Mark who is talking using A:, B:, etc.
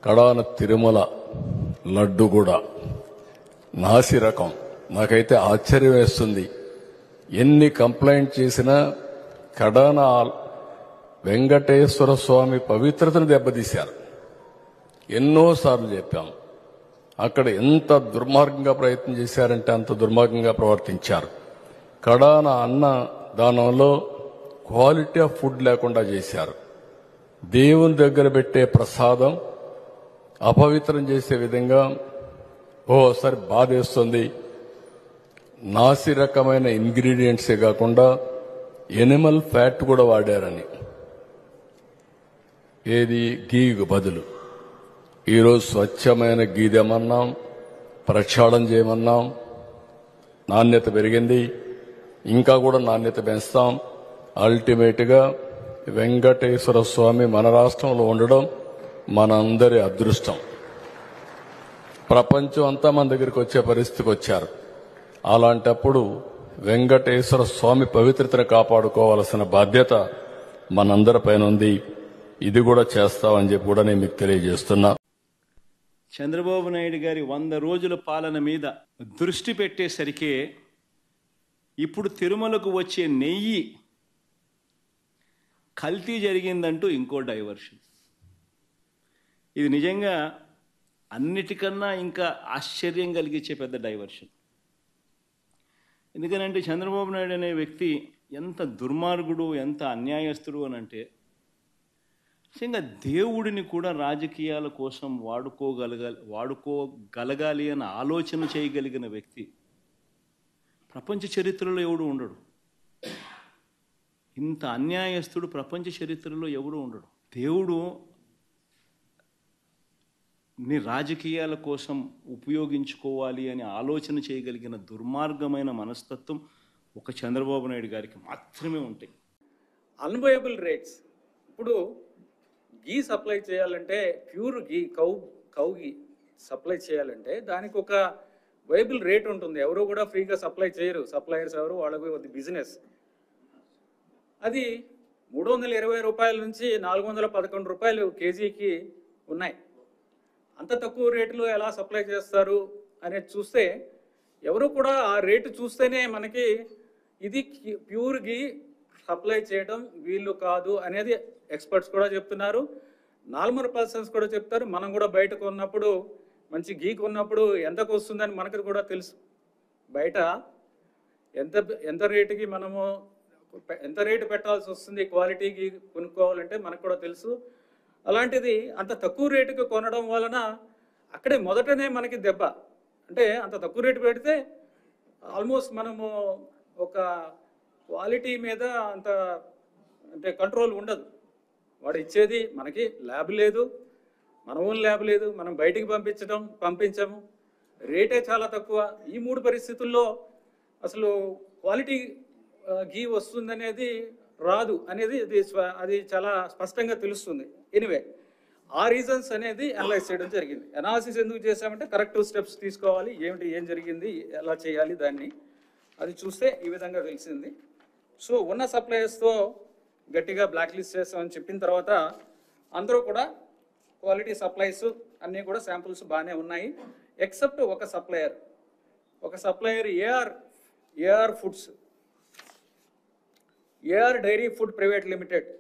A: కడాన తిరుమల లడ్డు కూడా నాసి రకం. నాకైతే ఆశ్చర్యం వేస్తుంది. ఎన్ని కంప్లైంట్ చేసినా కడాన వెంకటేశ్వర స్వామి పవిత్రతను దెబ్బతీశారు. ఎన్నోసార్లు చెప్పాం. అక్కడ ఎంత దుర్మార్గంగా ప్రయత్నం చేశారంటే అంత దుర్మార్గంగా ప్రవర్తించారు. కడాన అన్న దానంలో క్వాలిటీ ఆఫ్ ఫుడ్ లేకుండా చేశారు. దేవుని దగ్గర పెట్టే ప్రసాదం అపవిత్రం చేసే విధంగా ఓసారి బాధేస్తుంది. నాసి రకమైన ఇంగ్రీడియంట్సే కాకుండా ఎనిమల్ ఫ్యాట్ కూడా వాడారని. ఏది గీకు బదులు ఈరోజు స్వచ్ఛమైన గీ తెమన్నాం, ప్రక్షాళన చేయమన్నాం. నాణ్యత పెరిగింది, ఇంకా కూడా నాణ్యత పెంచుతాం. అల్టిమేట్ గా వెంకటేశ్వర స్వామి మన రాష్ట్రంలో ఉండడం మనందరి అదృష్టం. ప్రపంచం అంతా మన దగ్గరికి వచ్చే పరిస్థితికి వచ్చారు. అలాంటప్పుడు వెంకటేశ్వర స్వామి పవిత్రతను కాపాడుకోవాల్సిన బాధ్యత మనందరిపైన ఉంది. ఇది కూడా చేస్తామని చెప్పి కూడా నేను మీకు తెలియజేస్తున్నా.
B: చంద్రబాబు నాయుడు గారి 100 రోజుల పాలన మీద దృష్టి పెట్టేసరికి ఇప్పుడు తిరుమలకు వచ్చే నెయ్యి కల్తీ జరిగిందంటూ ఇంకో డైవర్షన్. ఇది నిజంగా అన్నిటికన్నా ఇంకా ఆశ్చర్యం కలిగించే పెద్ద డైవర్షన్. ఎందుకనంటే చంద్రబాబు నాయుడు అనే వ్యక్తి ఎంత దుర్మార్గుడు, ఎంత అన్యాయస్తుడు అని అంటే నిజంగా దేవుడిని కూడా రాజకీయాల కోసం వాడుకోగలగాలి అని ఆలోచన చేయగలిగిన వ్యక్తి ప్రపంచ చరిత్రలో ఎవడు ఉండడు. ఇంత అన్యాయస్తుడు ప్రపంచ చరిత్రలో ఎవడు ఉండడు. దేవుడు ని రాజకీయాల కోసం ఉపయోగించుకోవాలి అని ఆలోచన చేయగలిగిన దుర్మార్గమైన మనస్తత్వం ఒక చంద్రబాబు నాయుడు గారికి మాత్రమే ఉంటాయి.
C: Unviable rates. ఇప్పుడు గీ సప్లై చేయాలంటే, ప్యూర్ గీ కౌ గీ సప్లై చేయాలంటే దానికి ఒక వైబుల్ రేట్ ఉంటుంది. ఎవరు కూడా ఫ్రీగా సప్లై చేయరు. సప్లయర్స్ ఎవరు, వాళ్ళకి అది బిజినెస్. అది 320 రూపాయల నుంచి 411 రూపాయలు కేజీకి ఉన్నాయి. అంత తక్కువ రేటులో ఎలా సప్లై చేస్తారు అనేది చూస్తే ఎవరు కూడా ఆ రేటు చూస్తేనే మనకి ఇది ప్యూర్ గీ సప్లై చేయడం వీళ్ళు కాదు అనేది ఎక్స్పర్ట్స్ కూడా చెప్తున్నారు. నార్మల్ పర్సన్స్ కూడా చెప్తారు. మనం కూడా బయటకు ఉన్నప్పుడు మంచి గీ కొన్నప్పుడు ఎంతకు వస్తుందని మనకు కూడా తెలుసు. బయట ఎంత రేటుకి మనము ఎంత రేటు పెట్టాల్సి వస్తుంది క్వాలిటీ గీ కొనుక్కోవాలంటే మనకు కూడా తెలుసు. అలాంటిది అంత తక్కువ రేటుకి కొనడం వలన అక్కడే మొదటనే మనకి దెబ్బ. అంటే అంత తక్కువ రేటు పెడితే ఆల్మోస్ట్ మనము ఒక క్వాలిటీ మీద అంత అంటే కంట్రోల్ ఉండదు. వాడు ఇచ్చేది మనకి ల్యాబ్ లేదు, మన ఓన్ ల్యాబ్ లేదు, మనం బయటికి పంపించము, రేటే చాలా తక్కువ. ఈ 3 పరిస్థితుల్లో అసలు క్వాలిటీ గీ వస్తుందనేది రాదు అనేది అది చాలా స్పష్టంగా తెలుస్తుంది. ఎనివే ఆ రీజన్స్ అనేది అనలైజ్ చేయడం జరిగింది. అనాలిసిస్ ఎందుకు చేసామంటే కరెక్టివ్ స్టెప్స్ తీసుకోవాలి, ఏం జరిగింది, ఎలా చేయాలి దాన్ని అది చూస్తే ఈ విధంగా తెలిసింది. సో ఉన్న సప్లయర్స్తో గట్టిగా బ్లాక్ లిస్ట్ చేస్తామని చెప్పిన తర్వాత అందరూ కూడా క్వాలిటీ సప్లైస్ అన్నీ కూడా శాంపుల్స్ బాగానే ఉన్నాయి. ఎక్సెప్ట్ ఒక supplier AR foods, AR dairy food private limited